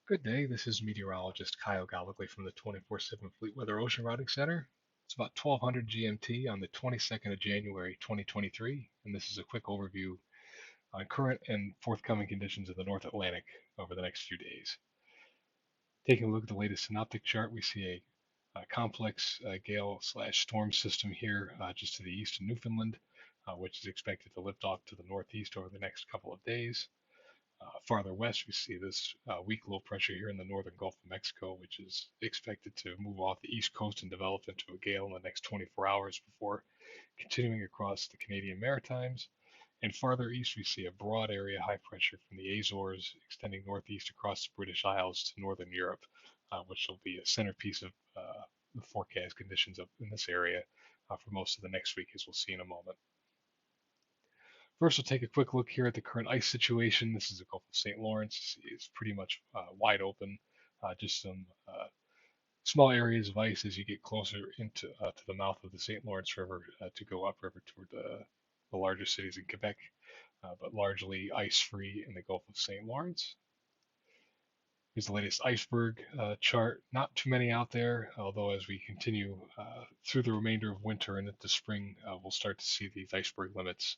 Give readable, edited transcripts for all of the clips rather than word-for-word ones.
Good day, this is meteorologist Kyle Gollegly from the 24/7 Fleetweather Ocean Routing Center. It's about 1200 GMT on the 22nd of January 2023, and this is a quick overview on current and forthcoming conditions in the North Atlantic over the next few days. Taking a look at the latest synoptic chart, we see a complex gale/storm system here just to the east of Newfoundland, which is expected to lift off to the northeast over the next couple of days. Farther west, we see this weak low pressure here in the northern Gulf of Mexico, which is expected to move off the east coast and develop into a gale in the next 24 hours before continuing across the Canadian Maritimes. And farther east, we see a broad area high pressure from the Azores extending northeast across the British Isles to northern Europe, which will be a centerpiece of the forecast conditions up in this area for most of the next week, as we'll see in a moment. First, we'll take a quick look here at the current ice situation. This is the Gulf of St. Lawrence. It's pretty much wide open. Just some small areas of ice as you get closer into to the mouth of the St. Lawrence River to go upriver toward the larger cities in Quebec, but largely ice-free in the Gulf of St. Lawrence. Here's the latest iceberg chart. Not too many out there, although as we continue through the remainder of winter and into spring, we'll start to see these iceberg limits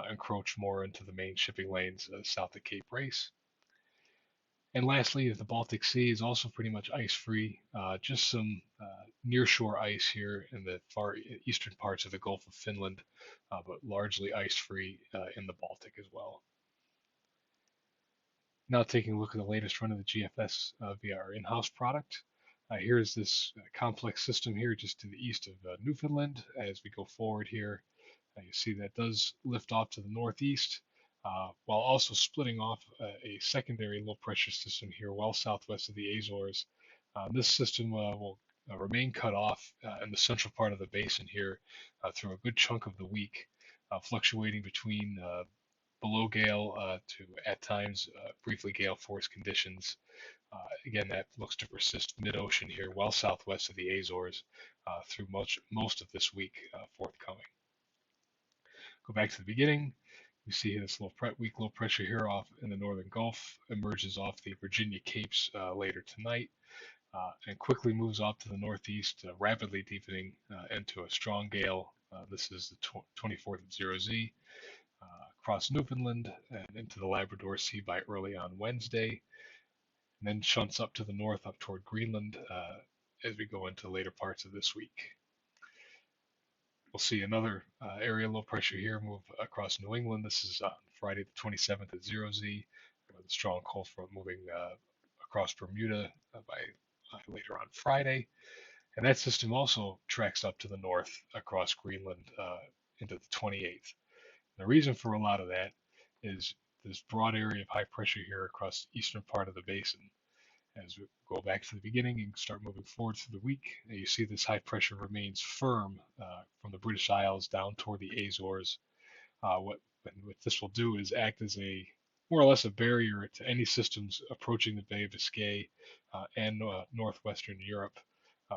encroach more into the main shipping lanes south of Cape Race. And lastly, the Baltic Sea is also pretty much ice-free. Just some nearshore ice here in the far eastern parts of the Gulf of Finland, but largely ice-free in the Baltic as well. Now taking a look at the latest run of the GFS via our in-house product. Here's this complex system here just to the east of Newfoundland. As we go forward here, you see that does lift off to the northeast, while also splitting off a secondary low pressure system here well southwest of the Azores. This system will remain cut off in the central part of the basin here through a good chunk of the week, fluctuating between below gale to at times briefly gale force conditions. Again, that looks to persist mid-ocean here, well southwest of the Azores through most of this week forthcoming. Go back to the beginning. You see this weak low pressure here off in the northern Gulf emerges off the Virginia Capes later tonight and quickly moves off to the northeast, rapidly deepening into a strong gale. This is the 24th at 0Z. Across Newfoundland and into the Labrador Sea by early on Wednesday, and then shunts up to the north up toward Greenland as we go into later parts of this week. We'll see another area low pressure here move across New England. This is on Friday the 27th at 0Z, with a strong cold front moving across Bermuda by later on Friday. And that system also tracks up to the north across Greenland into the 28th. The reason for a lot of that is this broad area of high pressure here across the eastern part of the basin. As we go back to the beginning and start moving forward through the week, you see this high pressure remains firm from the British Isles down toward the Azores. What this will do is act as a more or less a barrier to any systems approaching the Bay of Biscay and northwestern Europe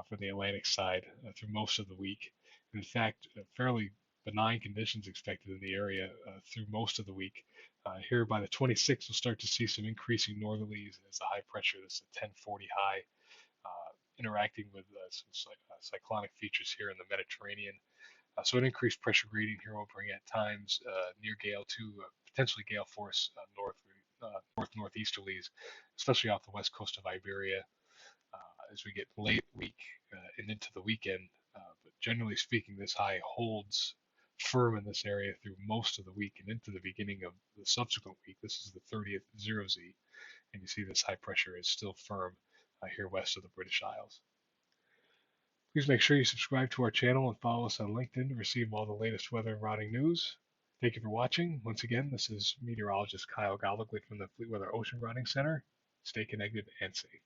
from the Atlantic side through most of the week. And in fact, fairly benign conditions expected in the area through most of the week. Here by the 26th, we'll start to see some increasing northerlies as the high pressure, this is a 1040 high, interacting with some cyclonic features here in the Mediterranean. So an increased pressure gradient here will bring at times near gale to potentially gale force northeasterlies, especially off the west coast of Iberia as we get late week and into the weekend. But generally speaking, this high holds firm in this area through most of the week and into the beginning of the subsequent week. This is the 30th 0Z, and you see this high pressure is still firm here west of the British Isles. Please make sure you subscribe to our channel and follow us on LinkedIn to receive all the latest weather and routing news. Thank you for watching. Once again, this is meteorologist Kyle Gollegly from the Fleetweather Ocean Routing Center. Stay connected and safe.